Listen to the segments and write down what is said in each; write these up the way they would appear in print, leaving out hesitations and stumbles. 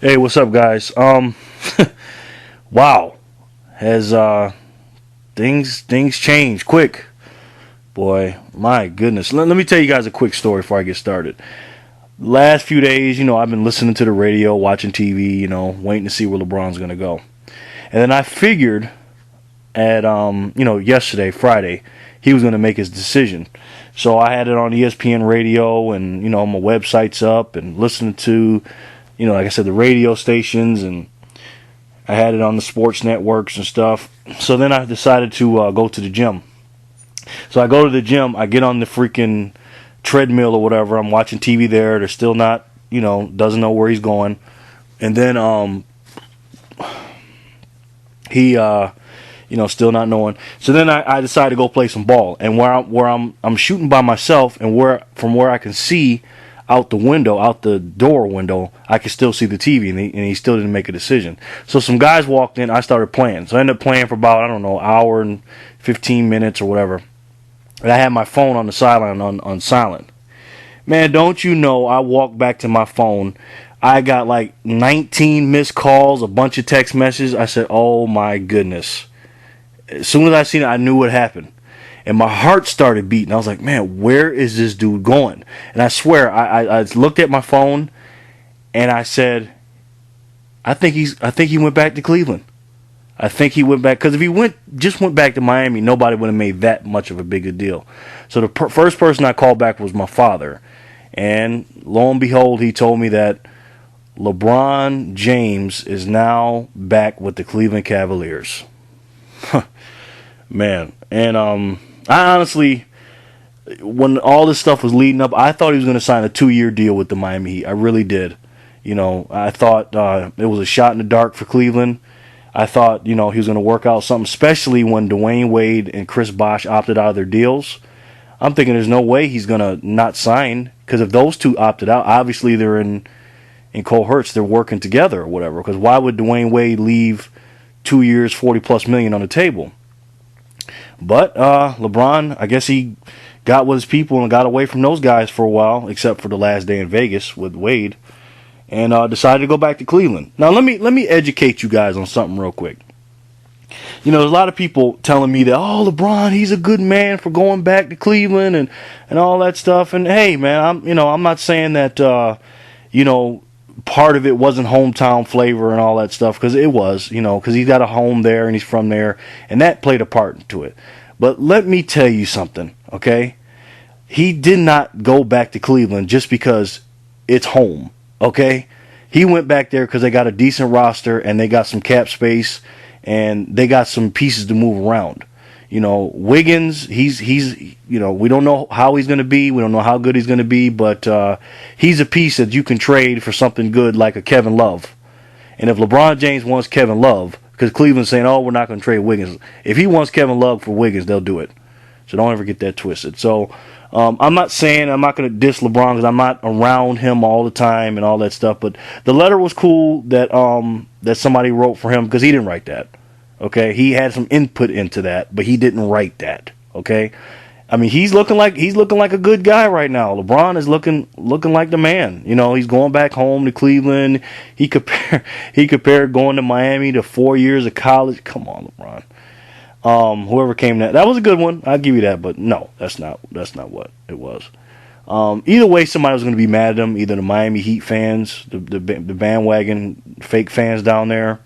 Hey, what's up, guys? Wow, has things changed quick, boy? My goodness. Let me tell you guys a quick story before I get started. Last few days, I've been listening to the radio, watching TV, waiting to see where LeBron's gonna go. And then I figured at yesterday, Friday, he was gonna make his decision. So I had it on ESPN radio, and my website's up, and listening to, like I said, the radio stations, and I had it on the sports networks and stuff. So then I decided to go to the gym. So I go to the gym. I get on the freaking treadmill or whatever. I'm watching TV there. They're still not, doesn't know where he's going. And then he, still not knowing. So then I decided to go play some ball. And where I'm shooting by myself, and from where I can see out the door window, I could still see the TV, and he still didn't make a decision. So some guys walked in, I started playing. So I ended up playing for about, hour and 15 minutes or whatever. And I had my phone on the sideline on silent. Man, don't you know, I walked back to my phone. I got like 19 missed calls, a bunch of text messages. I said, oh my goodness. As soon as I seen it, I knew what happened. And my heart started beating. I was like, man, where is this dude going? And I swear, I looked at my phone, and I said, I think he went back to Cleveland. I think he went back, because if he just went back to Miami, nobody would have made that much of a bigger deal. So the first person I called back was my father. And lo and behold, he told me that LeBron James is now back with the Cleveland Cavaliers. Man. And I honestly, when all this stuff was leading up, I thought he was going to sign a 2-year deal with the Miami Heat. I really did. I thought it was a shot in the dark for Cleveland. I thought, he was going to work out something, especially when Dwayne Wade and Chris Bosh opted out of their deals. I'm thinking there's no way he's going to not sign, because if those two opted out, obviously they're in cohorts, they're working together or whatever. Because why would Dwayne Wade leave 2 years, $40+ million on the table? But LeBron, I guess he got with his people and got away from those guys for a while, except for the last day in Vegas with Wade, and decided to go back to Cleveland. Now let me educate you guys on something real quick. There's a lot of people telling me that, oh, LeBron, he's a good man for going back to Cleveland and all that stuff. And hey, man, I'm not saying that part of it wasn't hometown flavor and all that stuff, because it was, because he's got a home there and he's from there, and that played a part into it. But let me tell you something, okay? He did not go back to Cleveland just because it's home, okay? He went back there because they got a decent roster and they got some cap space and they got some pieces to move around. Wiggins, he's we don't know how he's going to be. We don't know how good he's going to be, but he's a piece that you can trade for something good like a Kevin Love. And if LeBron James wants Kevin Love, because Cleveland's saying, oh, we're not going to trade Wiggins. If he wants Kevin Love for Wiggins, they'll do it. So don't ever get that twisted. So I'm not saying I'm not going to diss LeBron because I'm not around him all the time and all that stuff. But the letter was cool that somebody wrote for him, because he didn't write that. Okay, he had some input into that, but he didn't write that. Okay, I mean, he's looking like a good guy right now. LeBron is looking like the man. He's going back home to Cleveland. He compared going to Miami to 4 years of college. Come on, LeBron. Whoever came that was a good one. I'll give you that, but no, that's not what it was. Either way, somebody was going to be mad at him. Either the Miami Heat fans, the bandwagon fake fans down there,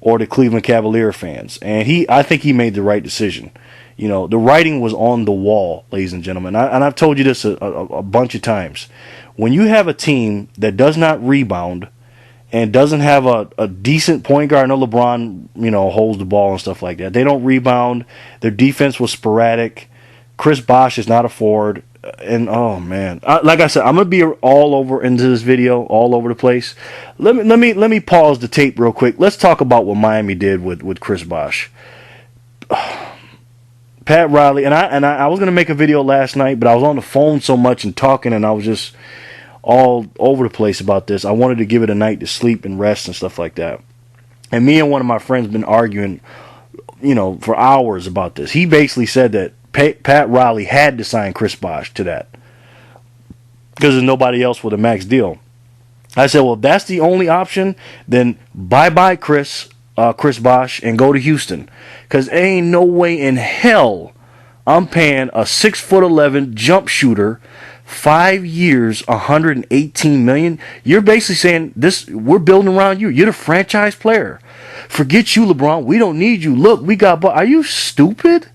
or the Cleveland Cavalier fans. And I think he made the right decision. The writing was on the wall, ladies and gentlemen. And I've told you this a bunch of times. When you have a team that does not rebound and doesn't have a decent point guard, I know LeBron, holds the ball and stuff like that. They don't rebound. Their defense was sporadic. Chris Bosh is not a forward. And oh man, like I said, I'm gonna be all over into this video, all over the place. Let me pause the tape real quick. Let's talk about what Miami did with Chris Bosh. Pat Riley, and I was gonna make a video last night, but I was on the phone so much and talking, and I was just all over the place about this. I wanted to give it a night to sleep and rest and stuff like that. And me and one of my friends been arguing, for hours about this. He basically said that Pat Riley had to sign Chris Bosh to that because there's nobody else with a max deal. I said, well, if that's the only option, then bye-bye Chris Bosh, and go to Houston. Because ain't no way in hell I'm paying a 6'11" jump shooter 5 years, $118 million. You're basically saying this. We're building around you. You're the franchise player. Forget you, LeBron. We don't need you. Look, we got. Are you stupid?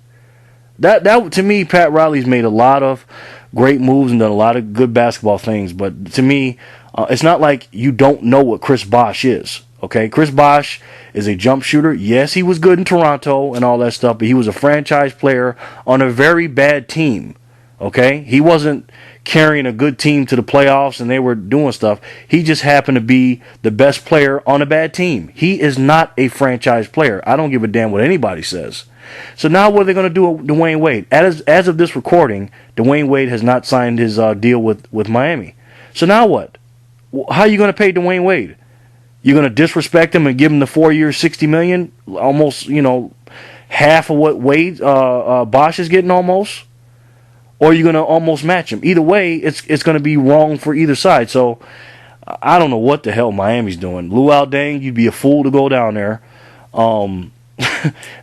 That to me, Pat Riley's made a lot of great moves and done a lot of good basketball things. But to me, it's not like you don't know what Chris Bosh is. Okay, Chris Bosh is a jump shooter. Yes, he was good in Toronto and all that stuff, but he was a franchise player on a very bad team. Okay, he wasn't carrying a good team to the playoffs and they were doing stuff. He just happened to be the best player on a bad team. He is not a franchise player. I don't give a damn what anybody says. So now what are they going to do with Dwayne Wade? As of this recording, Dwayne Wade has not signed his deal with Miami. So now what? How are you going to pay Dwayne Wade? You're going to disrespect him and give him the 4 years, $60 million, almost, half of what Wade Bosh is getting almost, or you're going to almost match him. Either way, it's going to be wrong for either side. So I don't know what the hell Miami's doing. Luol Deng, you'd be a fool to go down there.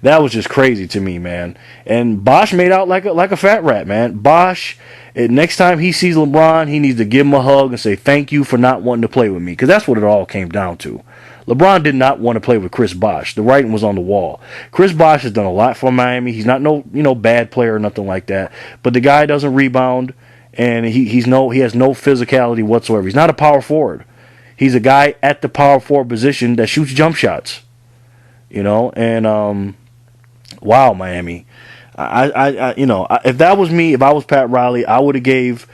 That was just crazy to me, man. And Bosh made out like a fat rat, man. Bosh, next time he sees LeBron, he needs to give him a hug and say thank you for not wanting to play with me, because that's what it all came down to. LeBron did not want to play with Chris Bosh. The writing was on the wall. Chris Bosh has done a lot for Miami. He's not no bad player or nothing like that, but the guy doesn't rebound, and he has no physicality whatsoever. He's not a power forward. He's a guy at the power forward position that shoots jump shots. And wow, Miami. If that was me, if I was Pat Riley, I would have gave,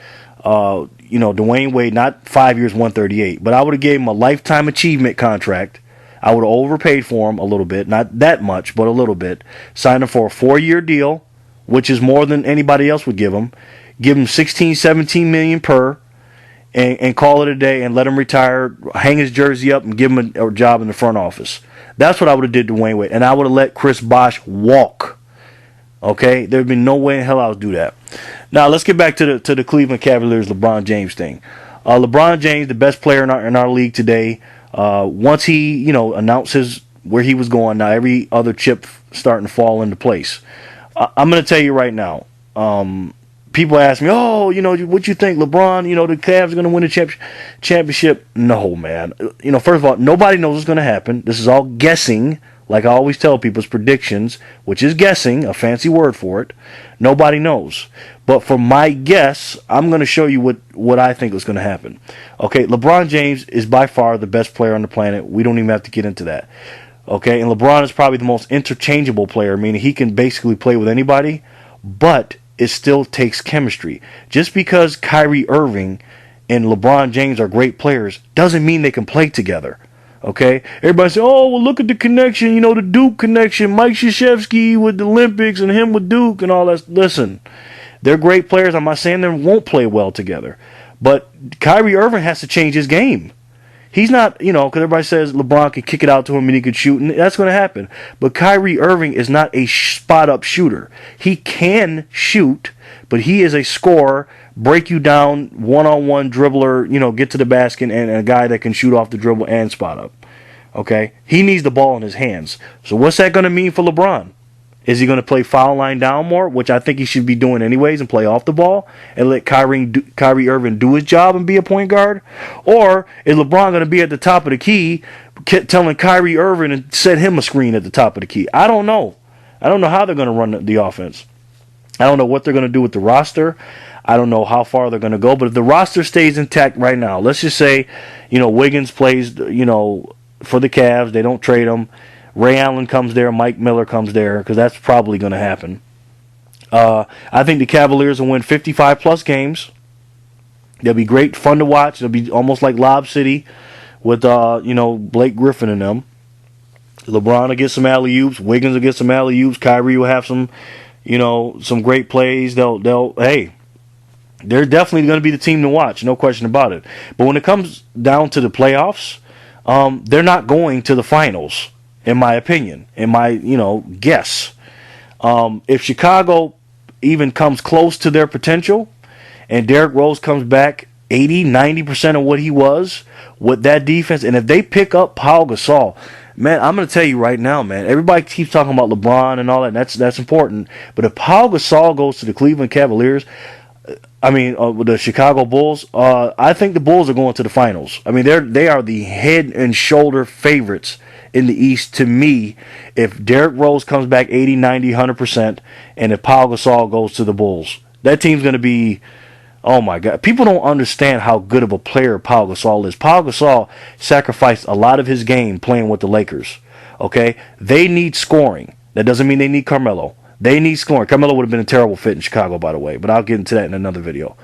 Dwayne Wade not 5 years, 138, but I would have gave him a lifetime achievement contract. I would have overpaid for him a little bit, not that much, but a little bit. Signed him for a 4-year deal, which is more than anybody else would give him. Give him 16, 17 million per, and call it a day, and let him retire, hang his jersey up, and give him a job in the front office. That's what I would have did to Dwayne Wade, and I would have let Chris Bosh walk. Okay, there'd be no way in hell I would do that. Now let's get back to the Cleveland Cavaliers LeBron James thing. LeBron James, the best player in our league today. Once he announced where he was going, now every other chip starting to fall into place. I'm going to tell you right now. People ask me, what you think, LeBron? The Cavs are going to win the championship? No, man. First of all, nobody knows what's going to happen. This is all guessing. Like I always tell people, it's predictions, which is guessing, a fancy word for it. Nobody knows. But for my guess, I'm going to show you what I think is going to happen. Okay, LeBron James is by far the best player on the planet. We don't even have to get into that. Okay, and LeBron is probably the most interchangeable player, meaning he can basically play with anybody, but it still takes chemistry. Just because Kyrie Irving and LeBron James are great players doesn't mean they can play together. Okay? Everybody say, oh, well, look at the connection, the Duke connection, Mike Krzyzewski with the Olympics and him with Duke and all that. Listen, they're great players. I'm not saying they won't play well together. But Kyrie Irving has to change his game. He's not, because everybody says LeBron could kick it out to him and he could shoot, and that's going to happen. But Kyrie Irving is not a spot-up shooter. He can shoot, but he is a scorer, break you down, one-on-one dribbler, get to the basket, and a guy that can shoot off the dribble and spot up. Okay? He needs the ball in his hands. So what's that going to mean for LeBron? Is he going to play foul line down more, which I think he should be doing anyways, and play off the ball and let Kyrie Irving do his job and be a point guard? Or is LeBron going to be at the top of the key telling Kyrie Irving to set him a screen at the top of the key? I don't know. I don't know how they're going to run the offense. I don't know what they're going to do with the roster. I don't know how far they're going to go. But if the roster stays intact right now, let's just say, Wiggins plays, for the Cavs. They don't trade him. Ray Allen comes there, Mike Miller comes there, because that's probably going to happen. I think the Cavaliers will win 55-plus games. They'll be great, fun to watch. They'll be almost like Lob City with, Blake Griffin and them. LeBron will get some alley-oops. Wiggins will get some alley-oops. Kyrie will have some, some great plays. They're definitely going to be the team to watch, no question about it. But when it comes down to the playoffs, they're not going to the finals. In my opinion, in my, guess. If Chicago even comes close to their potential and Derrick Rose comes back 80, 90% of what he was with that defense. And if they pick up Paul Gasol, man, I'm going to tell you right now, man, everybody keeps talking about LeBron and all that, and that's important. But if Paul Gasol goes to the Cleveland Cavaliers, with the Chicago Bulls, I think the Bulls are going to the finals. I mean, they are the head and shoulder favorites in the East to me if Derrick Rose comes back 80, 90, 100%, and if Paul Gasol goes to the Bulls. That team's going to be, oh my God. People don't understand how good of a player Paul Gasol is. Paul Gasol sacrificed a lot of his game playing with the Lakers. Okay? They need scoring. That doesn't mean they need Carmelo. They need scoring. Carmelo would have been a terrible fit in Chicago, by the way, but I'll get into that in another video.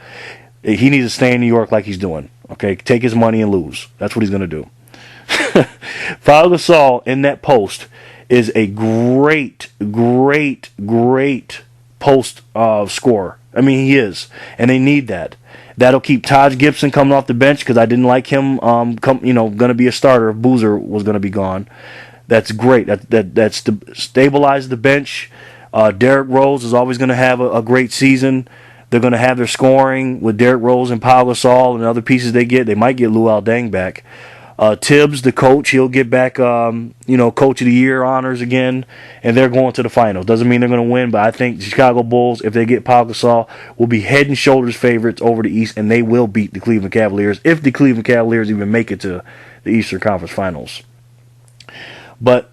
He needs to stay in New York like he's doing. Okay? Take his money and lose. That's what he's going to do. Paul Gasol in that post is a great post scorer. I mean, he is, and they need that. That'll keep Taj Gibson coming off the bench because I didn't like him. Going to be a starter if Boozer was going to be gone. That's great. That stabilizes the bench. Derrick Rose is always going to have a great season. They're going to have their scoring with Derrick Rose and Paul Gasol and other pieces they get. They might get Luol Deng back. Tibbs, the coach, he'll get back, Coach of the Year honors again, and they're going to the finals. Doesn't mean they're going to win, but I think the Chicago Bulls, if they get Paul Gasol, will be head and shoulders favorites over the East, and they will beat the Cleveland Cavaliers if the Cleveland Cavaliers even make it to the Eastern Conference Finals. But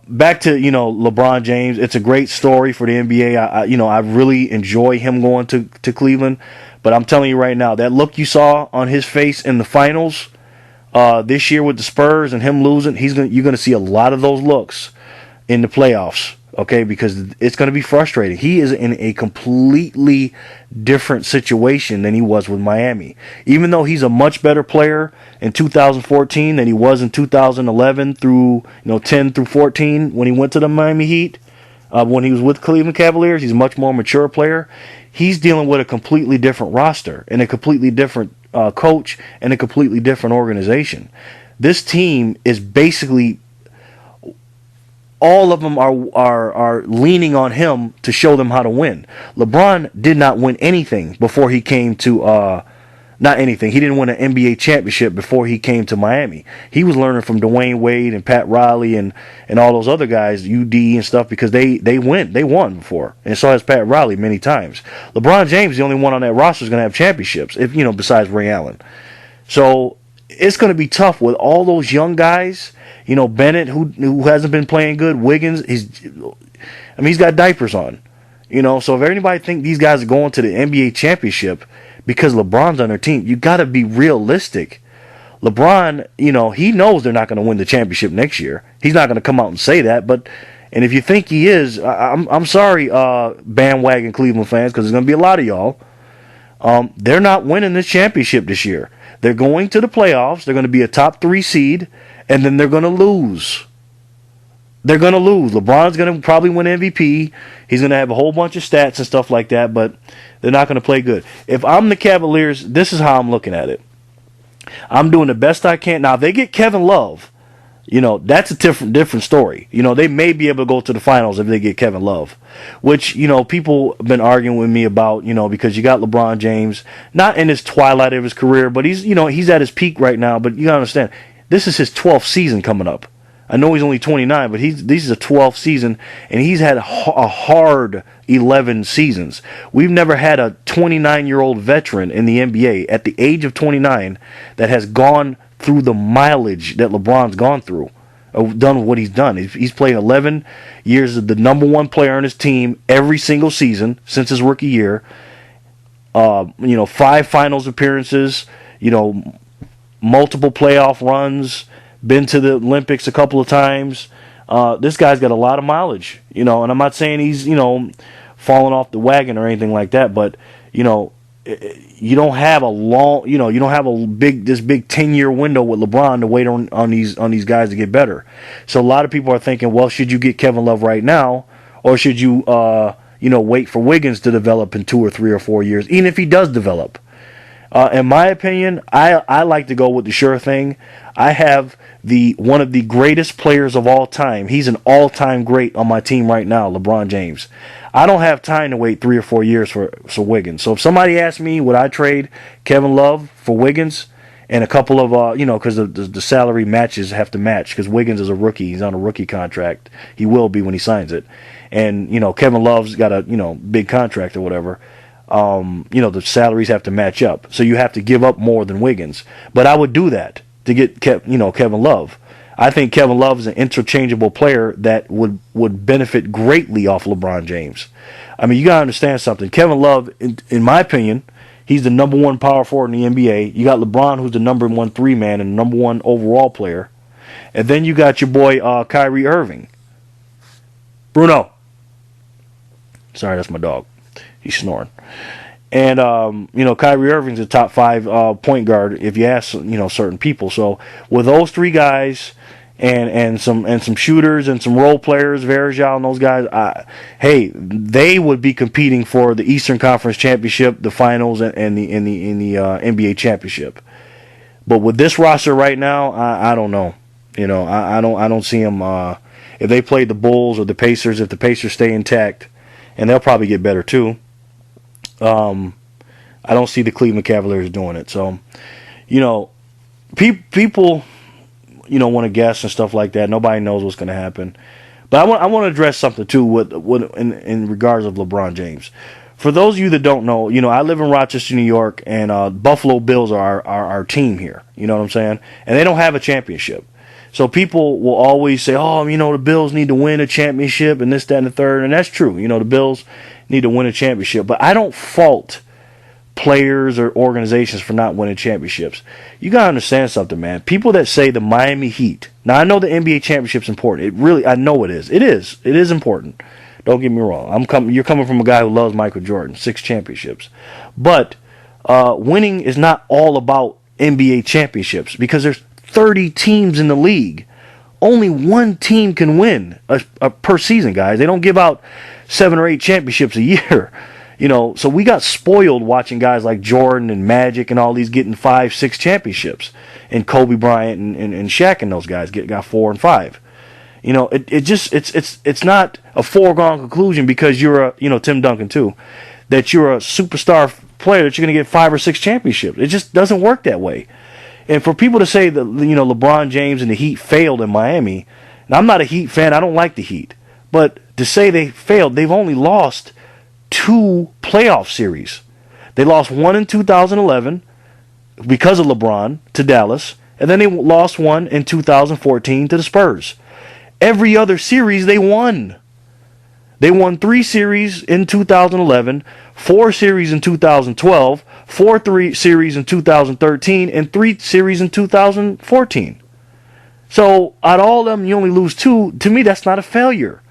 back to LeBron James, it's a great story for the NBA. I really enjoy him going to Cleveland, but I'm telling you right now, that look you saw on his face in the finals. This year with the Spurs and him losing, you're going to see a lot of those looks in the playoffs, okay, because it's going to be frustrating. He is in a completely different situation than he was with Miami. Even though he's a much better player in 2014 than he was in 2011 through 10 through 14 when he went to the Miami Heat, when he was with Cleveland Cavaliers, he's a much more mature player. He's dealing with a completely different roster and a completely different coach and a completely different organization. This team is basically, all of them are leaning on him to show them how to win. LeBron did not win anything before he came to not anything. He didn't win an NBA championship before he came to Miami. He was learning from Dwayne Wade and Pat Riley and all those other guys, UD and stuff, because they won before. And so has Pat Riley many times. LeBron James, the only one on that roster, is going to have championships, besides Ray Allen. So it's going to be tough with all those young guys. Bennett, who hasn't been playing good. Wiggins, he's got diapers on. So if anybody think these guys are going to the NBA championship because LeBron's on their team, you got to be realistic. LeBron, he knows they're not going to win the championship next year. He's not going to come out and say that, and if you think he is, I'm sorry, bandwagon Cleveland fans, because there's going to be a lot of y'all. They're not winning this championship this year. They're going to the playoffs. They're going to be a top 3 seed, and then they're going to lose. They're going to lose. LeBron's going to probably win MVP. He's going to have a whole bunch of stats and stuff like that, but they're not going to play good. If I'm the Cavaliers, this is how I'm looking at it. I'm doing the best I can. Now, if they get Kevin Love, that's a different story. They may be able to go to the finals if they get Kevin Love, which, people have been arguing with me about, because you got LeBron James, not in his twilight of his career, but he's at his peak right now. But you got to understand, this is his 12th season coming up. I know he's only 29, but this is a 12th season, and he's had a hard 11 seasons. We've never had a 29-year-old veteran in the NBA at the age of 29 that has gone through the mileage that LeBron's gone through, done what he's done. He's played 11 years as the number one player on his team every single season since his rookie year. 5 finals appearances, multiple playoff runs, been to the Olympics a couple of times. This guy's got a lot of mileage, and I'm not saying he's, falling off the wagon or anything like that, but, you don't have a long, you don't have this big 10-year window with LeBron to wait on these guys to get better. So a lot of people are thinking, well, should you get Kevin Love right now, or should you, wait for Wiggins to develop in 2 or 3 or 4 years, even if he does develop? In my opinion, I like to go with the sure thing. I have the one of the greatest players of all time. He's an all-time great on my team right now, LeBron James. I don't have time to wait 3 or 4 years for Wiggins. So if somebody asks me, would I trade Kevin Love for Wiggins and a couple of, because the salary matches have to match because Wiggins is a rookie. He's on a rookie contract. He will be when he signs it. And, Kevin Love's got a, big contract or whatever. The salaries have to match up. So you have to give up more than Wiggins. But I would do that to get, Kevin Love. I think Kevin Love is an interchangeable player that would benefit greatly off LeBron James. I mean, you got to understand something. Kevin Love, in my opinion, he's the number one power forward in the NBA. You got LeBron, who's the number one 3-man and number one overall player. And then you got your boy Kyrie Irving. Bruno. Sorry, that's my dog. He's snoring. And, Kyrie Irving's a top 5 point guard if you ask, certain people. So with those 3 guys and some shooters and some role players, Varejao and those guys, they would be competing for the Eastern Conference Championship, the Finals, and the NBA Championship. But with this roster right now, I don't know. I don't see them. If they play the Bulls or the Pacers, if the Pacers stay intact, and they'll probably get better too. I don't see the Cleveland Cavaliers doing it. So, people, want to guess and stuff like that. Nobody knows what's going to happen. But I want to address something too in regards of LeBron James. For those of you that don't know, I live in Rochester, New York, and Buffalo Bills are our team here. You know what I'm saying? And they don't have a championship. So people will always say, the Bills need to win a championship and this, that, and the third. And that's true. The Bills need to win a championship. But I don't fault players or organizations for not winning championships. You got to understand something, man. People that say the Miami Heat. Now, I know the NBA championship's important. I know it is. It is important. Don't get me wrong. You're coming from a guy who loves Michael Jordan. 6 championships. But winning is not all about NBA championships because there's 30 teams in the league. Only one team can win per season, guys. They don't give out 7 or 8 championships a year. So we got spoiled watching guys like Jordan and Magic and all these getting 5, 6 championships. And Kobe Bryant and Shaq and those guys got 4 and 5. It's not a foregone conclusion because you're Tim Duncan too, that you're a superstar player that you're going to get 5 or 6 championships. It just doesn't work that way. And for people to say that, LeBron James and the Heat failed in Miami, and I'm not a Heat fan, I don't like the Heat, but to say they failed, they've only lost 2 playoff series. They lost one in 2011 because of LeBron to Dallas, and then they lost one in 2014 to the Spurs. Every other series they won. They won 3 series in 2011, 4 series in 2012, 4 series in 2013, and 3 series in 2014. So out of all of them, you only lose 2. To me, that's not a failure.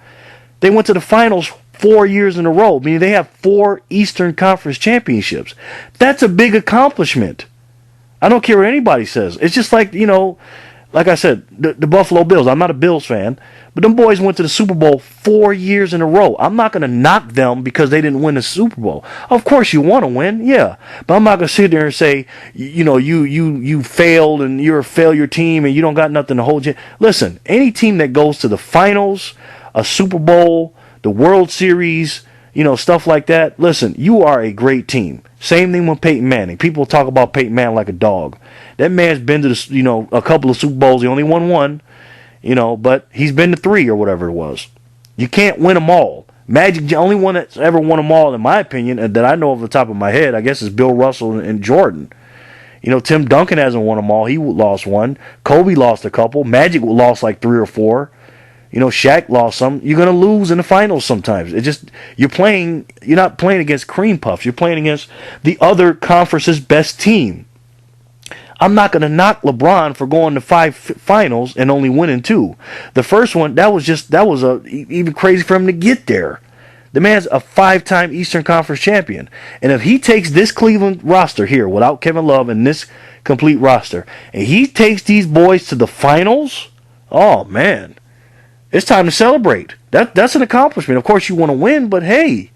They went to the finals 4 years in a row, meaning they have 4 Eastern Conference championships. That's a big accomplishment. I don't care what anybody says. It's just like, like I said, the Buffalo Bills. I'm not a Bills fan, but them boys went to the Super Bowl 4 years in a row. I'm not going to knock them because they didn't win the Super Bowl. Of course you want to win, yeah. But I'm not going to sit there and say, you failed and you're a failure team and you don't got nothing to hold you. Listen, any team that goes to the finals, a Super Bowl, the World Series, stuff like that, listen, you are a great team. Same thing with Peyton Manning. People talk about Peyton Manning like a dog. That man's been to a couple of Super Bowls. He only won 1, but he's been to 3 or whatever it was. You can't win them all. Magic, the only one that's ever won them all, in my opinion, and that I know off the top of my head, I guess is Bill Russell and Jordan. Tim Duncan hasn't won them all. He lost 1. Kobe lost a couple. Magic lost like 3 or 4. Shaq lost some. You're going to lose in the finals sometimes. You're not playing against cream puffs. You're playing against the other conference's best team. I'm not going to knock LeBron for going to 5 finals and only winning 2. The first one, that was even crazy for him to get there. The man's a 5-time Eastern Conference champion. And if he takes this Cleveland roster here without Kevin Love and this complete roster, and he takes these boys to the finals, oh man, it's time to celebrate. That's an accomplishment. Of course, you want to win, but hey,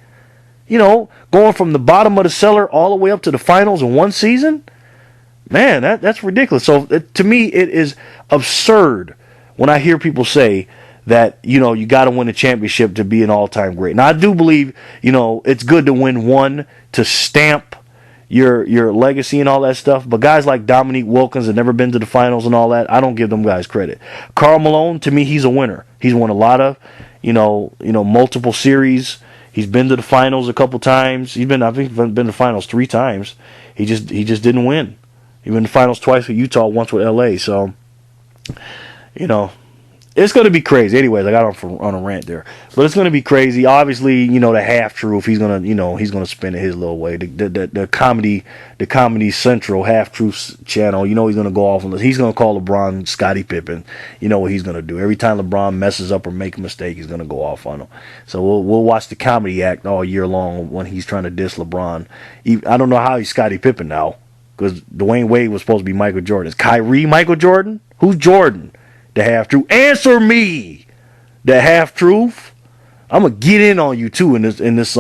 going from the bottom of the cellar all the way up to the finals in one season, Man, that's ridiculous. So to me, it is absurd when I hear people say that, you got to win a championship to be an all-time great. Now, I do believe, it's good to win one to stamp your legacy and all that stuff. But guys like Dominique Wilkins have never been to the finals and all that. I don't give them guys credit. Karl Malone, to me, he's a winner. He's won a lot of, multiple series. He's been to the finals a couple times. I think he's been to the finals 3 times. He just didn't win. He been to the finals twice with Utah, once with LA. So, it's going to be crazy. Anyways, I got on a rant there, but it's going to be crazy. Obviously, the half truth. He's gonna, he's gonna spin it his little way. The comedy central half truth channel. He's gonna go off on this. He's gonna call LeBron Scottie Pippen. You know what he's gonna do. Every time LeBron messes up or make a mistake, he's gonna go off on him. So we'll watch the comedy act all year long when he's trying to diss LeBron. I don't know how he's Scottie Pippen now, because Dwayne Wade was supposed to be Michael Jordan. Is Kyrie Michael Jordan? Who's Jordan? The half truth. Answer me. The half truth. I'm gonna get in on you too in this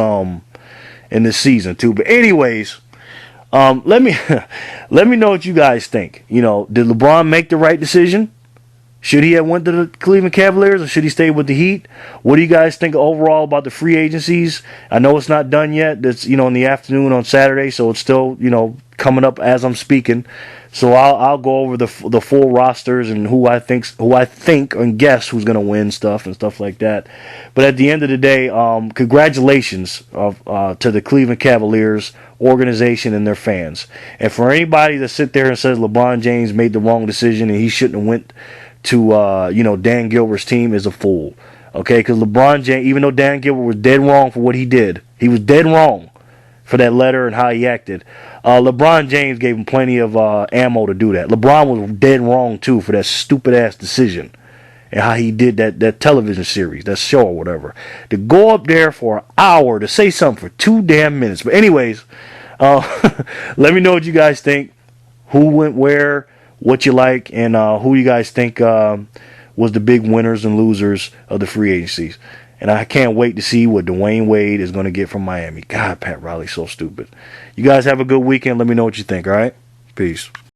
season too. But anyways, let me know what you guys think. Did LeBron make the right decision? Should he have went to the Cleveland Cavaliers, or should he stay with the Heat? What do you guys think overall about the free agencies? I know it's not done yet. It's in the afternoon on Saturday, so it's still coming up as I'm speaking. So I'll go over the full rosters and who I think and guess who's gonna win stuff like that. But at the end of the day, congratulations to the Cleveland Cavaliers organization and their fans. And for anybody that sit there and says LeBron James made the wrong decision and he shouldn't have went to Dan Gilbert's team, is a fool. Okay, because LeBron James, even though Dan Gilbert was dead wrong for what he did, he was dead wrong for that letter and how he acted. LeBron James gave him plenty of ammo to do that. LeBron was dead wrong too for that stupid ass decision and how he did that television series, that show or whatever. To go up there for an hour to say something for 2 damn minutes. But anyways, let me know what you guys think. Who went where, what you like, and who you guys think was the big winners and losers of the free agencies. And I can't wait to see what Dwayne Wade is going to get from Miami. God, Pat Riley's so stupid. You guys have a good weekend. Let me know what you think, all right? Peace.